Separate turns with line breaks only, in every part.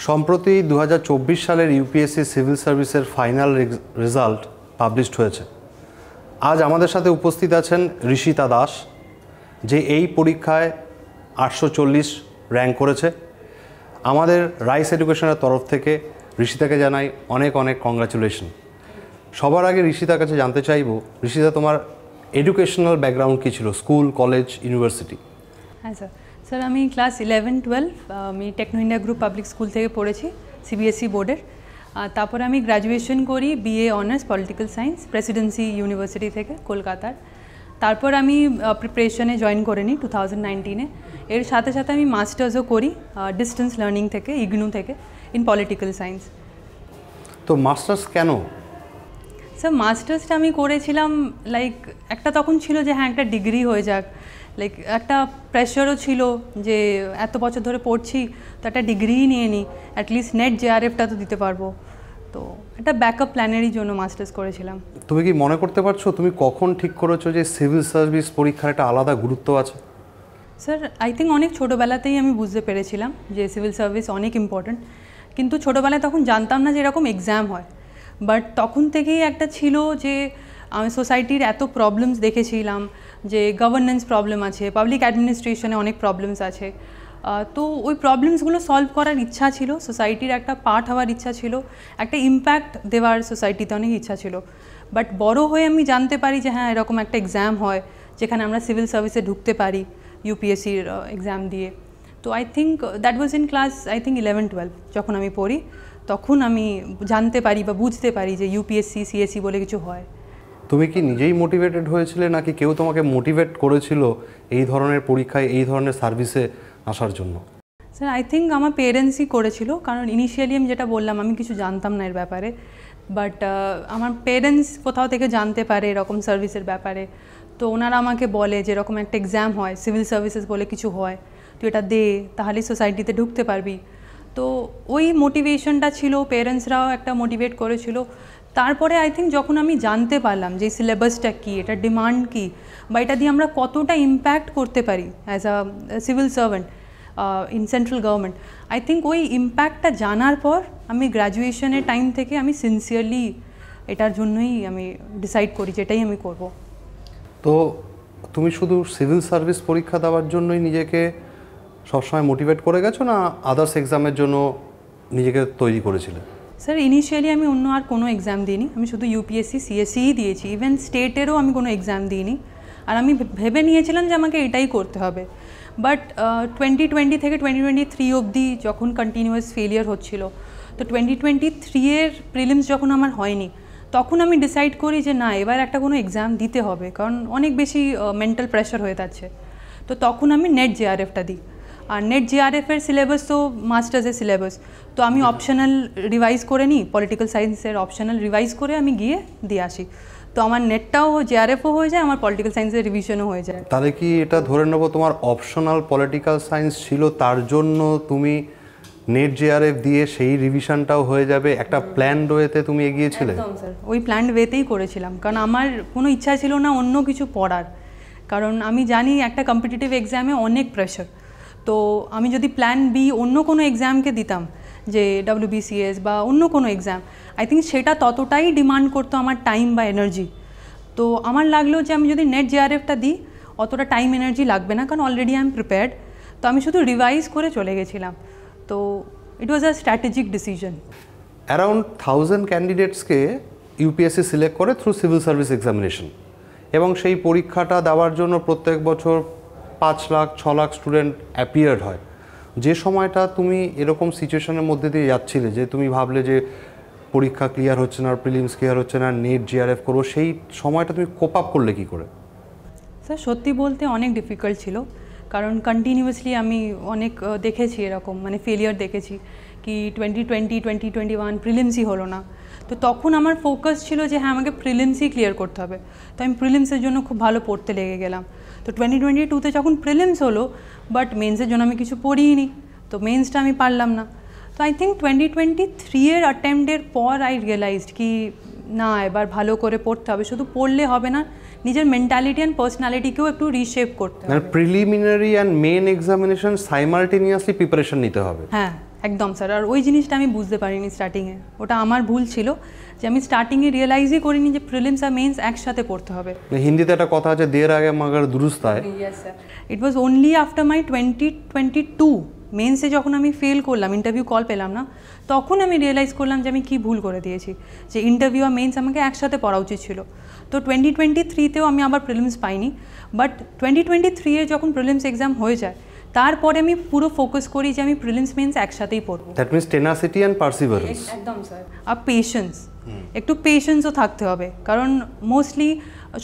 সম্প্রতি 2024 সালের UPSC civil সার্ভিসের ফাইনাল রেজাল্ট পাবলিশড হয়েছে। আজ আমাদের সাথে উপস্থিত আছেন ঋষিতা দাস, যে এই পরীক্ষায় 840 র্যাঙ্ক করেছে। আমাদের রাইস এডুকেশনের তরফ থেকে ঋষিতাকে জানাই অনেক অনেক কংগ্রাচুলেশন। সবার আগে ঋষিতার কাছে জানতে চাইব, ঋষিতা তোমার এডুকেশনাল ব্যাকগ্রাউন্ড কী ছিল, স্কুল, কলেজ, ইউনিভার্সিটি?
হ্যাঁ স্যার, আমি ক্লাস 11-12 আমি Techno India Group Public School থেকে পড়েছি, সিবিএসই বোর্ডের। তারপরে আমি গ্র্যাজুয়েশন করি BA honours political science Presidency University থেকে কলকাতার। তারপর আমি প্রিপারেশনে জয়েন করে নিই 2019-এ। এর সাথে সাথে আমি মাস্টার্সও করি ডিস্টেন্স লার্নিং থেকে, ইগনু থেকে, ইন পলিটিক্যাল সায়েন্স।
তো মাস্টার্স কেন?
স্যার, মাস্টার্সটা আমি করেছিলাম লাইক একটা তখন ছিল যে হ্যাঁ একটা ডিগ্রি হয়ে যাক, লাইক একটা প্রেশারও ছিল যে এত বছর ধরে পড়ছি তো একটা ডিগ্রিই নিয়ে নিই, অ্যাটলিস্ট নেট জেআরএফটা তো দিতে পারবো। তো একটা ব্যাকআপ প্ল্যানেরই জন্য মাস্টার্স করেছিলাম।
তুমি কি মনে করতে পারছো তুমি কখন ঠিক করেছো যে সিভিল সার্ভিস পরীক্ষার একটা আলাদা গুরুত্ব আছে?
স্যার, আই থিঙ্ক অনেক ছোটোবেলাতেই আমি বুঝতে পেরেছিলাম যে সিভিল সার্ভিস অনেক ইম্পর্ট্যান্ট, কিন্তু ছোটোবেলায় তখন জানতাম না যে এরকম এক্সাম হয়। বাট তখন থেকেই একটা ছিল যে আমি সোসাইটির এত প্রবলেমস দেখেছিলাম, যে গভর্নেন্স প্রবলেম আছে, পাবলিক অ্যাডমিনিস্ট্রেশনে অনেক প্রবলেমস আছে। তো ওই প্রবলেমসগুলো সলভ করার ইচ্ছা ছিল, সোসাইটির একটা পার্ট হওয়ার ইচ্ছা ছিল, একটা ইম্প্যাক্ট দেওয়ার সোসাইটিতে অনেক ইচ্ছা ছিল। বাট বড় হয়ে আমি জানতে পারি যে হ্যাঁ এরকম একটা এক্সাম হয় যেখানে আমরা সিভিল সার্ভিসে ঢুকতে পারি ইউপিএসসির এক্সাম দিয়ে। তো I think that was in class 11-12 যখন আমি পড়ি, তখন আমি জানতে পারি বা বুঝতে পারি যে ইউপিএসসি সিএসসি বলে কিছু হয়।
তুমি কি নিজেই মোটিভেটেড হয়েছিলে নাকি কেউ তোমাকে মোটিভেট করেছিল এই ধরনের পরীক্ষায়, এই ধরনের সার্ভিসে আসার জন্য?
স্যার, আই থিঙ্ক আমার পেরেন্টসই করেছিল, কারণ ইনিশিয়ালি আমি যেটা বললাম আমি কিছু জানতাম না এর ব্যাপারে। বাট আমার পেরেন্টস কোথাও থেকে জানতে পারে এরকম সার্ভিসের ব্যাপারে, তো ওনারা আমাকে বলে যে এরকম একটা এক্সাম হয়, সিভিল সার্ভিসেস বলে কিছু হয়, তুই এটা দে, তাহলেই সোসাইটিতে ঢুকতে পারবি। তো ওই মোটিভেশনটা ছিল, পেরেন্টসরাও একটা মোটিভেট করেছিল। তারপরে আই থিঙ্ক যখন আমি জানতে পারলাম যে সিলেবাসটা কী, এটার ডিমান্ড কী, বা এটা দিয়ে আমরা কতটা ইম্প্যাক্ট করতে পারি as a civil servant in central government, I think ওই ইম্প্যাক্টটা জানার পর আমি গ্র্যাজুয়েশনের টাইম থেকে আমি সিনসিয়ারলি এটার জন্যই আমি ডিসাইড করি যে এটাই আমি করব।
তো তুমি শুধু সিভিল সার্ভিস পরীক্ষা দেওয়ার জন্যই নিজেকে সবসময় মোটিভেট করে গেছো, না আদার্স এক্সামের জন্য নিজেকে তৈরি করেছিলে?
স্যার, ইনিশিয়ালি আমি অন্য আর কোনো এক্সাম দিইনি, আমি শুধু ইউপিএসসি সিএসসিই দিয়েছি, ইভেন স্টেটেরও আমি কোনো এক্সাম দিইনি। আর আমি ভেবে নিয়েছিলাম যে আমাকে এটাই করতে হবে। বাট 2020 থেকে 2023 অবধি যখন কন্টিনিউয়াস ফেলিয়ার হচ্ছিল, তো 2023-এর প্রিলিমস যখন আমার হয়নি, তখন আমি ডিসাইড করি যে না, এবার একটা কোনো এক্সাম দিতে হবে, কারণ অনেক বেশি মেন্টাল প্রেশার হয়ে যাচ্ছে। তো তখন আমি নেট জেআরএফটা দিই। আর নেট জেআরএফের সিলেবাস তো মাস্টার্সের সিলেবাস, তো আমি অপশনাল রিভাইজ করে নিই, পলিটিক্যাল সায়েন্সের অপশনাল রিভাইজ করে আমি গিয়ে দিয়ে আসি। তো আমার নেটটাও জেআরএফও হয়ে যায়, আমার পলিটিক্যাল সায়েন্সের রিভিশনও হয়ে যায়।
তাহলে কি এটা ধরে নেব তোমার অপশনাল পলিটিক্যাল সায়েন্স ছিল, তার জন্য তুমি নেট জেআরএফ দিয়ে সেই রিভিশনটাও হয়ে যাবে, একটা প্ল্যান্ড ওয়েতে তুমি এগিয়েছিলে?
একদম স্যার, ওই প্ল্যান্ড ওয়েতেই করেছিলাম, কারণ আমার কোনো ইচ্ছা ছিল না অন্য কিছু পড়ার। কারণ আমি জানি একটা কম্পিটিটিভ এক্সামে অনেক প্রেশার। তো আমি যদি প্ল্যান বি অন্য কোনো এক্সামকে দিতাম, যে WBCS বা অন্য কোনো এক্সাম, আই থিঙ্ক সেটা ততটাই ডিমান্ড করতো আমার টাইম বা এনার্জি। তো আমার লাগলো যে আমি যদি নেট জেআরএফটা দিই অতটা টাইম এনার্জি লাগবে না, কারণ অলরেডি আই এম প্রিপেয়ার্ড। তো আমি শুধু রিভাইজ করে চলে গেছিলাম। তো it was a strategic decision.
Around 1000 ক্যান্ডিডেটসকে ইউপিএসসি সিলেক্ট করে থ্রু সিভিল সার্ভিস এক্সামিনেশন, এবং সেই পরীক্ষাটা দেওয়ার জন্য প্রত্যেক বছর 5 লাখ 6 লাখ স্টুডেন্ট অ্যাপিয়ার্ড হয়। যে সময়টা তুমি এরকম সিচুয়েশনের মধ্যে দিয়ে যাচ্ছিলে, যে তুমি ভাবলে যে পরীক্ষা ক্লিয়ার হচ্ছে না, প্রিলিমস ক্লিয়ার হচ্ছে না, নেট জিআরএফ করবো, সেই সময়টা তুমি কোপ আপ করলে কী করে?
স্যার, সত্যি বলতে অনেক ডিফিকাল্ট ছিল, কারণ কন্টিনিউয়াসলি আমি অনেক দেখেছি এরকম, মানে ফেলিয়ার দেখেছি কি 2020, 2021 প্রিলিমসই হলো না। তো তখন আমার ফোকাস ছিল যে হ্যাঁ আমাকে প্রিলিমসই ক্লিয়ার করতে হবে। তো আমি প্রিলিমসের জন্য খুব ভালো পড়তে লেগে গেলাম। তো 2022-তে যখন প্রিলিমস হলো, বাট মেন্সের জন্য আমি কিছু পড়িনি, তো মেন্সটা আমি পারলাম না। তো আই থিঙ্ক 2023-এর অ্যাটেম্পটের পর আই রিয়েলাইজড কি না, এবার ভালো করে পড়তে হবে, শুধু পড়লে হবে না, নিজের মেন্টালিটি অ্যান্ড পার্সোনালিটিকেও একটু রিশেপ করতে হবে।
মানে preliminary and main examination simultaneously preparation নিতে হবে।
হ্যাঁ, একদম স্যার, আর ওই জিনিসটা আমি বুঝতে পারিনি স্টার্টিংয়ে, ওটা আমার ভুল ছিল যে আমি স্টার্টিংয়ে রিয়েলাইজই করিনি যে প্রিলিমস আর মেন্স একসাথে পড়তে হবে।
হিন্দিতে একটা কথা আছে, দের আগে মাগার দুরুস্ত হয়।
ইট ওয়াজ অনলি আফটার মাই 2022 মেন্সে যখন আমি ফেল করলাম, ইন্টারভিউ কল পেলাম না, তখন আমি রিয়েলাইজ করলাম যে আমি কী ভুল করে দিয়েছি, যে ইন্টারভিউ আর মেন্স আমাকে একসাথে পড়া উচিত ছিল। তো 2023তেও আমি আবার প্রিলিমস পাইনি, বাট 2023 যখন প্রিলিমস এক্সাম হয়ে যায় তারপরে আমি পুরো ফোকাস করি যে আমি প্রিলিমস মেন্স একসাথেই পড়বো।
That means tenacity and perseverance.
একদম স্যার, আর পেশেন্স, একটু পেশেন্সও থাকতে হবে, কারণ মোস্টলি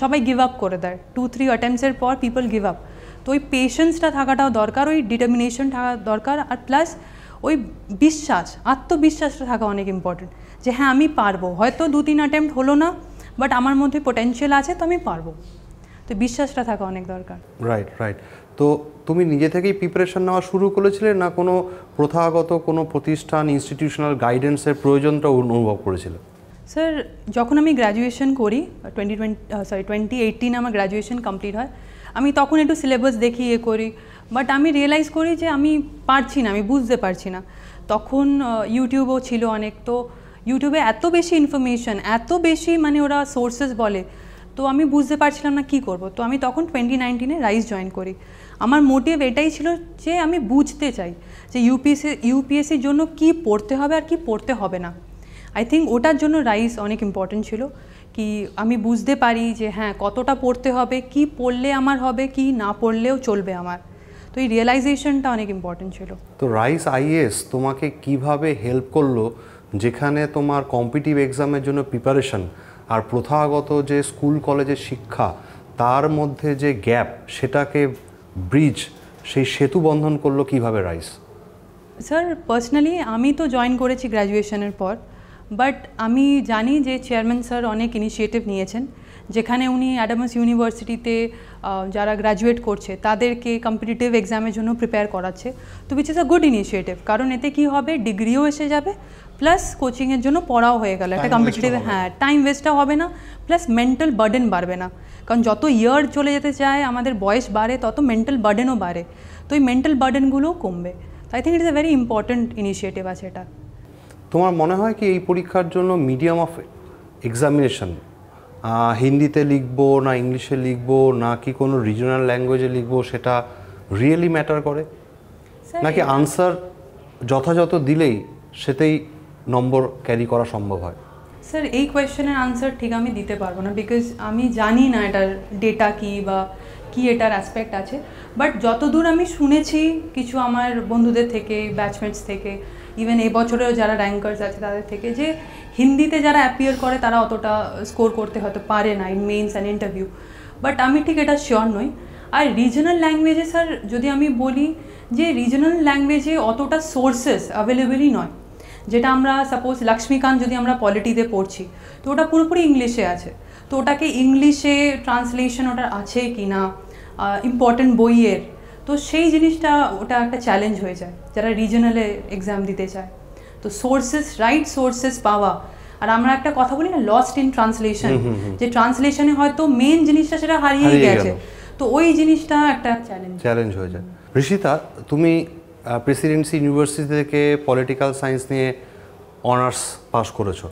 সবাই গিভ আপ করে দেয় 2-3 অ্যাটেম্পসের পর পিপল গিভ আপ। তো ওই পেশেন্সটা থাকাটাও দরকার, ওই ডিটারমিনেশন থাকা দরকার, আর প্লাস ওই বিশ্বাস, আত্মবিশ্বাসটা থাকা অনেক ইম্পর্টেন্ট, যে হ্যাঁ আমি পারবো, হয়তো 2-3 অ্যাটেম্প্ট হলো না বাট আমার মধ্যে পোটেনশিয়াল আছে, তো আমি পারবো। তো বিশ্বাসটা থাকা অনেক দরকার।
Right right. তো তুমি নিজে থেকেই প্রিপারেশন নেওয়া শুরু করেছিলে, না কোনো প্রথাগত কোনো প্রতিষ্ঠান ইনস্টিটিউশনাল গাইডেন্সের প্রয়োজনটা অনুভব করেছিলে?
স্যার যখন আমি গ্র্যাজুয়েশন করি 2018 আমার গ্র্যাজুয়েশন কমপ্লিট হয়, আমি তখন একটু সিলেবাস দেখি করি, বাট আমি রিয়েলাইজ করি যে আমি পারছি না, আমি বুঝতে পারছি না। তখন ইউটিউবও ছিল অনেক, তো ইউটিউবে এত বেশি ইনফরমেশন, এত বেশি মানে ওরা সোর্সেস বলে, তো আমি বুঝতে পারছিলাম না কী করব। তো আমি তখন 2019 রাইস জয়েন করি। আমার মোটিভ এটাই ছিল যে আমি বুঝতে চাই যে ইউপিএসসির জন্য কি পড়তে হবে আর কি পড়তে হবে না। আই থিঙ্ক ওটার জন্য রাইস অনেক ইম্পর্টেন্ট ছিল, কি আমি বুঝতে পারি যে হ্যাঁ কতটা পড়তে হবে, কি পড়লে আমার হবে, কি না পড়লেও চলবে আমার। তো এই রিয়েলাইজেশনটা অনেক ইম্পর্টেন্ট ছিল।
তো রাইস আইএস তোমাকে কিভাবে হেল্প করলো, যেখানে তোমার কম্পিটিটিভ এক্সামের জন্য প্রিপারেশন আর প্রথাগত যে স্কুল কলেজের শিক্ষা তার মধ্যে যে গ্যাপ, সেটাকে ব্রিজ, সেই সেতু বন্ধন করলো কিভাবে রাইস?
স্যার পার্সোনালি আমি তো জয়েন করেছি গ্র্যাজুয়েশনের পর, বাট আমি জানি যে চেয়ারম্যান স্যার অনেক ইনিশিয়েটিভ নিয়েছেন, যেখানে উনি অ্যাডামাস ইউনিভার্সিটিতে যারা গ্র্যাজুয়েট করছে তাদেরকে কম্পিটিটিভ এক্সামের জন্য প্রিপেয়ার করাচ্ছে। তো which is a good initiative, কারণ এতে কী হবে, ডিগ্রিও এসে যাবে, প্লাস কোচিংয়ের জন্য পড়াও হয়ে গেল একটা কম্পিটিটিভ, হ্যাঁ টাইম ওয়েস্টটাও হবে না, প্লাস মেন্টাল বার্ডেন বাড়বে না, কারণ যত ইয়ার চলে যেতে চায় আমাদের বয়স বাড়ে তত মেন্টাল বার্ডেনও বাড়ে, তো এই মেন্টাল বার্ডেনগুলোও কমবে। তো I think it is a very important initiative আছে এটা।
তোমার মনে হয় কি এই পরীক্ষার জন্য মিডিয়াম অফ এক্সামিনেশন হিন্দিতে লিখবো না ইংলিশে লিখবো না কি কোনো রিজনাল ল্যাঙ্গুয়েজে লিখবো, সেটা রিয়েলি ম্যাটার করে, নাকি আনসার যথাযথ দিলেই সেটাই নম্বর ক্যারি করা সম্ভব হয়?
স্যার এই কোয়েশ্চেনের আনসার ঠিক আমি দিতে পারবো না, বিকজ আমি জানি না এটার ডেটা কী বা কী এটার অ্যাসপেক্ট আছে, বাট যতদূর আমি শুনেছি কিছু আমার বন্ধুদের থেকে, ব্যাচমেটস থেকে, ইভেন এবছরেও যারা র্যাঙ্কার্স আছে তাদের থেকে, যে হিন্দিতে যারা অ্যাপিয়ার করে তারা অতটা স্কোর করতে হয়তো পারে না in means and interview, but আমি ঠিক এটা শিওর নই। আর রিজনাল ল্যাঙ্গুয়েজে স্যার যদি আমি বলি যে রিজনাল ল্যাঙ্গুয়েজে অতটা সোর্সেস অ্যাভেলেবেলই নয়, যেটা আমরা সাপোজ লক্ষ্মীকান্ত যদি আমরা পলিটিতে পড়ছি তো ওটা পুরোপুরি ইংলিশে আছে, তো ওটাকে ইংলিশে ট্রান্সলেশন ওটা আছে কি না ইম্পর্টেন্ট বইয়ের, তো সেই জিনিসটা ওটা একটা চ্যালেঞ্জ হয়ে যায় যারা রিজনালে এক্সাম দিতে চায়। তো সোর্সেস, রাইট সোর্সেস পাওয়া, আর আমরা একটা কথা বলি না লস্ট ইন ট্রান্সলেশন, যে ট্রান্সলেশনে হয়তো মেন জিনিসটা সেটা হারিয়ে গেছে, তো ওই জিনিসটা একটা চ্যালেঞ্জ হয়ে যায়।
ঋষিতা, তুমি প্রেসিডেন্সি ইউনিভার্সিটি থেকে পলিটিক্যাল সায়েন্স নিয়ে অনার্স পাস করেছো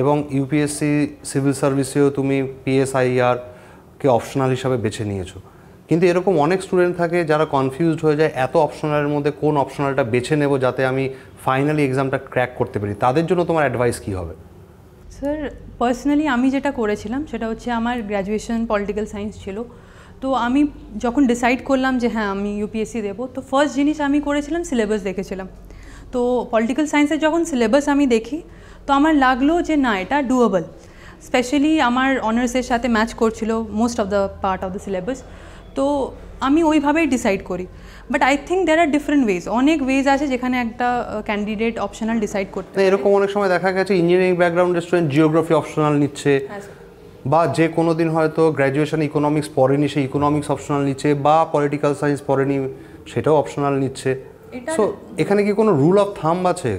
এবং ইউপিএসসি সিভিল সার্ভিসেও তুমি পিএসআইআরকে অপশনাল হিসাবে বেছে নিয়েছো, কিন্তু এরকম অনেক স্টুডেন্ট থাকে যারা কনফিউজড হয়ে যায় এত অপশনালের মধ্যে কোন অপশনালটা বেছে নেব যাতে আমি ফাইনালি এক্সামটা ক্র্যাক করতে পারি, তাদের জন্য তোমার অ্যাডভাইস কী হবে?
স্যার পার্সোনালি আমি যেটা করেছিলাম সেটা হচ্ছে আমার গ্র্যাজুয়েশন পলিটিক্যাল সায়েন্স ছিল, তো আমি যখন ডিসাইড করলাম যে হ্যাঁ আমি ইউপিএসসি দেবো, তো ফার্স্ট জিনিস আমি করেছিলাম সিলেবাস দেখেছিলাম। তো পলিটিক্যাল সায়েন্সের যখন সিলেবাস আমি দেখি তো আমার লাগলো যে না এটা ডুয়েবল, স্পেশালি আমার অনার্সের সাথে ম্যাচ করছিল most of the part of the syllabus, তো আমি ওইভাবেই ডিসাইড করি। But I think there are different ways, অনেক ওয়েজ আছে যেখানে একটা ক্যান্ডিডেট অপশনাল ডিসাইড করতে।
এরকম অনেক সময় দেখা গেছে ইঞ্জিনিয়ারিং ব্যাকগ্রাউন্ডের স্টুডেন্ট জিওগ্রাফি অপশনাল নিচ্ছে, বা যে কোনো দিন হয়তো গ্র্যাজুয়েশন ইকোনমিক্স পড়েনি সে ইকোনমিক্স অপশনাল নিচ্ছে, বা পলিটিক্যাল সায়েন্স পড়েনি সেটাও অপশনাল নিচ্ছে। সো এখানে কি কোনো রুল অফ থাম্ব আছে?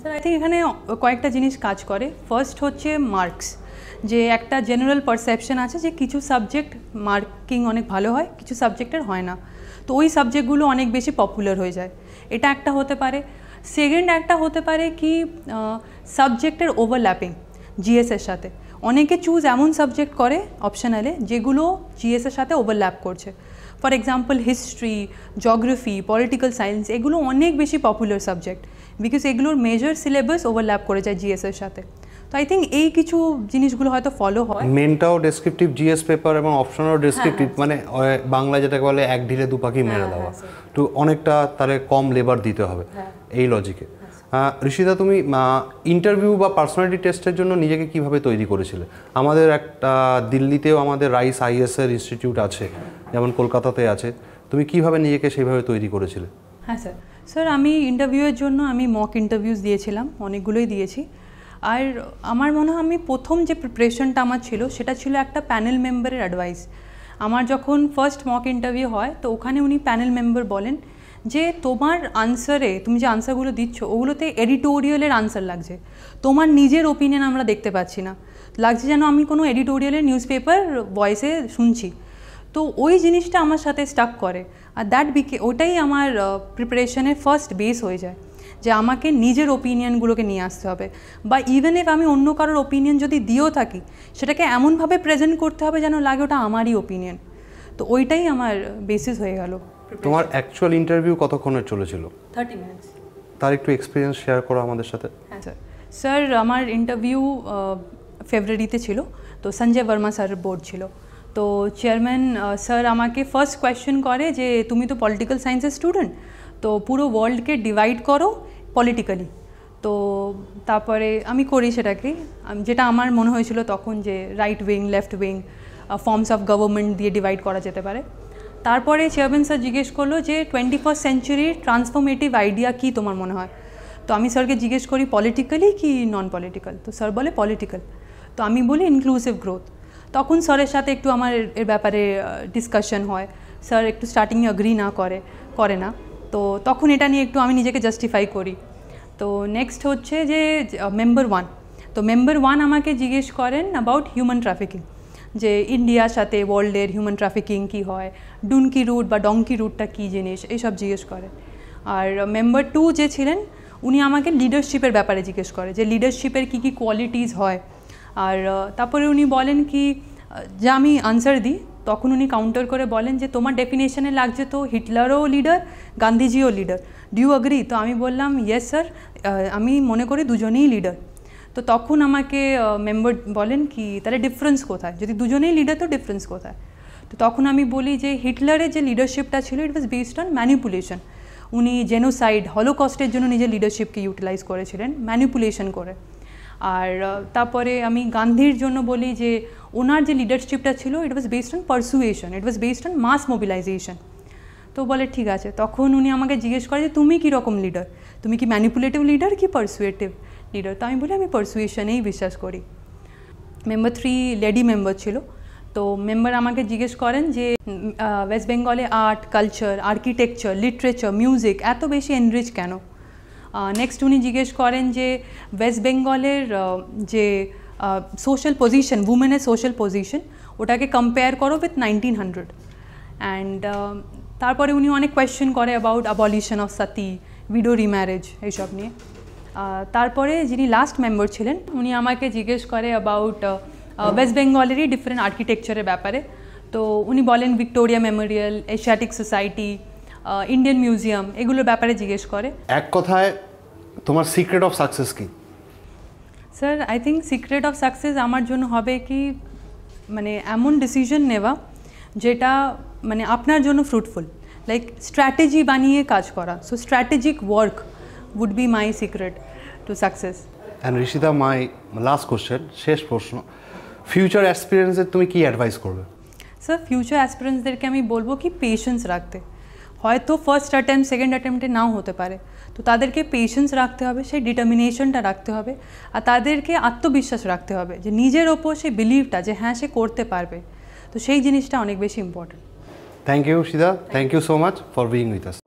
স্যার আই থিঙ্ক এখানে কয়েকটা জিনিস কাজ করে। ফার্স্ট হচ্ছে মার্কস, যে একটা জেনারেল পারসেপশন আছে যে কিছু সাবজেক্ট মার্কিং অনেক ভালো হয়, কিছু সাবজেক্টের হয় না, তো ওই সাবজেক্টগুলো অনেক বেশি পপুলার হয়ে যায়, এটা একটা হতে পারে। সেকেন্ড একটা হতে পারে কি সাবজেক্টের ওভারল্যাপিং জিএসের সাথে। অনেকে চুজ এমন সাবজেক্ট করে অপশনালে যেগুলো জিএসের সাথে ওভারল্যাপ করছে। For example history, geography, political science, এগুলো অনেক বেশি পপুলার সাবজেক্ট বিকজ এগুলোর মেজর সিলেবাস ওভারল্যাপ করে যায় জিএসের সাথে। তো আই থিঙ্ক এই কিছু জিনিসগুলো হয়তো ফলো হয়।
মেনটাও ডেসক্রিপটিভ জিএস পেপার এবং অপশনালও ডেসক্রিপটিভ, মানে বাংলা যেটাকে বলে এক ঢিলে দু পাখি মেরে দেওয়া, তো অনেকটা তাহলে কম লেবার দিতে হবে এই লজিকে। ঋষিতা, তুমি ইন্টারভিউ বা পার্সোনালিটি টেস্টের জন্য নিজেকে কিভাবে তৈরি করেছিলে? আমাদের একটা দিল্লিতেও আমাদের রাইস আইএসের ইনস্টিটিউট আছে, যেমন কলকাতাতে আছে, তুমি কিভাবে নিজেকে সেইভাবে তৈরি করেছিলে?
হ্যাঁ স্যার আমি ইন্টারভিউয়ের জন্য আমি মক ইন্টারভিউস দিয়েছিলাম, অনেকগুলোই দিয়েছি। আর আমার মনে হয় আমি প্রথম যে প্রিপারেশনটা আমার ছিল সেটা ছিল একটা প্যানেল মেম্বারের অ্যাডভাইস। আমার যখন ফার্স্ট মক ইন্টারভিউ হয় তো ওখানে উনি প্যানেল মেম্বার বলেন যে তোমার আনসারে, তুমি যে আনসারগুলো দিচ্ছ ওগুলোতে এডিটোরিয়ালের আনসার লাগছে, তোমার নিজের ওপিনিয়ন আমরা দেখতে পাচ্ছি না, লাগছে যেন আমি কোনো এডিটোরিয়ালের নিউজ পেপার ভয়েসে শুনছি। তো ওই জিনিসটা আমার সাথে স্টাক করে, আর ওটাই আমার প্রিপারেশনের ফার্স্ট বেস হয়ে যায় যে আমাকে নিজের ওপিনিয়নগুলোকে নিয়ে আসতে হবে, বা ইভেন ইফ আমি অন্য কারোর ওপিনিয়ন যদি দিয়েও থাকি সেটাকে এমনভাবে প্রেজেন্ট করতে হবে যেন লাগে ওটা আমারই ওপিনিয়ন। তো ওইটাই আমার বেসিস হয়ে গেল।
তোমার অ্যাকচুয়াল ইন্টারভিউ কতক্ষণের চলেছিল?
30 মিনিটস।
তার একটু এক্সপিরিয়েন্স শেয়ার করো আমাদের সাথে।
হ্যাঁ স্যার আমার ইন্টারভিউ ফেব্রুয়ারিতে ছিল, তো সঞ্জয় বর্মা স্যার বোর্ড ছিল। তো চেয়ারম্যান স্যার আমাকে ফার্স্ট কোয়েশ্চেন করে যে তুমি তো পলিটিক্যাল সায়েন্সের স্টুডেন্ট, তো পুরো ওয়ার্ল্ডকে ডিভাইড করো পলিটিক্যালি। তো তারপরে আমি করি সেটাকে, যেটা আমার মনে হয়েছিল তখন যে right wing, left wing, forms of government দিয়ে ডিভাইড করা যেতে পারে। তারপরে চেয়ারম্যান স্যার জিজ্ঞেস করলো যে 21st সেঞ্চুরির ট্রান্সফরমেটিভ আইডিয়া কী তোমার মনে হয়? তো আমি স্যারকে জিজ্ঞেস করি পলিটিক্যালি কি নন পলিটিক্যাল? তো স্যার বলে পলিটিক্যাল। তো আমি বলি ইনক্লুসিভ গ্রোথ। তখন স্যারের সাথে একটু আমার এর ব্যাপারে ডিসকাশন হয়, স্যার একটু স্টার্টিংয়ে অ্যাগ্রি করে না, তো তখন এটা নিয়ে একটু আমি নিজেকে জাস্টিফাই করি। তো নেক্সট হচ্ছে যে মেম্বার 1, তো মেম্বার 1 আমাকে জিজ্ঞেস করেন অ্যাবাউট হিউম্যান ট্রাফিকিং, যে ইন্ডিয়ার সাথে ওয়ার্ল্ডের হিউম্যান ট্রাফিকিং কী হয়, ডুনকি রুট বা ডঙ্কি রুটটা কী জিনিস, এইসব জিজ্ঞেস করে। আর মেম্বার 2 যে ছিলেন উনি আমাকে লিডারশিপের ব্যাপারে জিজ্ঞেস করে যে লিডারশিপের কী কী কোয়ালিটিস হয়। আর তারপরে উনি বলেন কি, যা আমি আনসার দিই তখন উনি কাউন্টার করে বলেন যে তোমার ডেফিনেশনে লাগছে তো হিটলারও লিডার, গান্ধীজিও লিডার, ডু ইউ অ্যাগ্রি? তো আমি বললাম ইয়েস স্যার, আমি মনে করি দুজনেই লিডার। তো তখন আমাকে মেম্বার বলেন কি তাহলে ডিফারেন্স কোথায়, যদি দুজনেই লিডার তো ডিফারেন্স কোথায়? তো তখন আমি বলি যে হিটলারের যে লিডারশিপটা ছিল it was based on manipulation, উনি জেনোসাইড, হলোকস্টের জন্য নিজের লিডারশিপকে ইউটিলাইজ করেছিলেন ম্যানিপুলেশন করে। আর তারপরে আমি গান্ধীর জন্য বলি যে ওনার যে লিডারশিপটা ছিল it was based on persuasion, it was based on mass mobilisation. তো বলে ঠিক আছে। তখন উনি আমাকে জিজ্ঞেস করে যে তুমি কীরকম লিডার, তুমি কি ম্যানিপুলেটিভ লিডার কি পারসুয়েটিভ লিডার? তো আমি বলি আমি পারসুয়েশনেই বিশ্বাস করি। মেম্বার 3 লেডি মেম্বার ছিল, তো মেম্বার আমাকে জিজ্ঞেস করেন যে ওয়েস্ট বেঙ্গলে art, culture, architecture, literature, music এত বেশি এনরিচ কেন? নেক্সট উনি জিজ্ঞেস করেন যে ওয়েস্ট বেঙ্গলের যে সোশ্যাল পজিশন, উমেনের সোশ্যাল পজিশন, ওটাকে কম্পেয়ার করো উইথ 1900। অ্যান্ড তারপরে উনি অনেক কোয়েশ্চেন করে about abolition of Sati, widow remarriage, এইসব নিয়ে। তারপরে যিনি লাস্ট মেম্বার ছিলেন উনি আমাকে জিজ্ঞেস করে অ্যাবাউট ওয়েস্ট বেঙ্গলেরই ডিফারেন্ট আর্কিটেকচারের ব্যাপারে। তো উনি বলেন Victoria Memorial, Asiatic society, Indian museum, এগুলোর ব্যাপারে জিজ্ঞেস করে।
এক কথায় তোমার সিক্রেট অফ সাকসেস কি?
Sir I think secret of success আমার জন্য হবে কি, মানে এমন ডিসিশন নেওয়া যেটা মানে আপনার জন্য ফ্রুটফুল, লাইক স্ট্র্যাটেজি বানিয়ে কাজ করা। So strategic work would be my secret to success.
And Rishita, my last question, শেষ প্রশ্ন, ফিউচার অ্যাসপিরেন্টসের তুমি কি অ্যাডভাইস করবে?
স্যার ফিউচার অ্যাসপিরেন্টসদেরকে আমি বলবো কি পেশেন্স রাখতে। হয়তো ফার্স্ট অ্যাটেম্প, সেকেন্ড অ্যাটেম্পটে নাও হতে পারে, তো তাদেরকে পেশেন্স রাখতে হবে, সেই ডিটারমিনেশনটা রাখতে হবে, আর তাদেরকে আত্মবিশ্বাস রাখতে হবে যে নিজের ওপর সেই বিলিভটা যে হ্যাঁ সে করতে পারবে। তো সেই জিনিসটা অনেক বেশি important.
Thank you Rishita, thank you so much for being with us.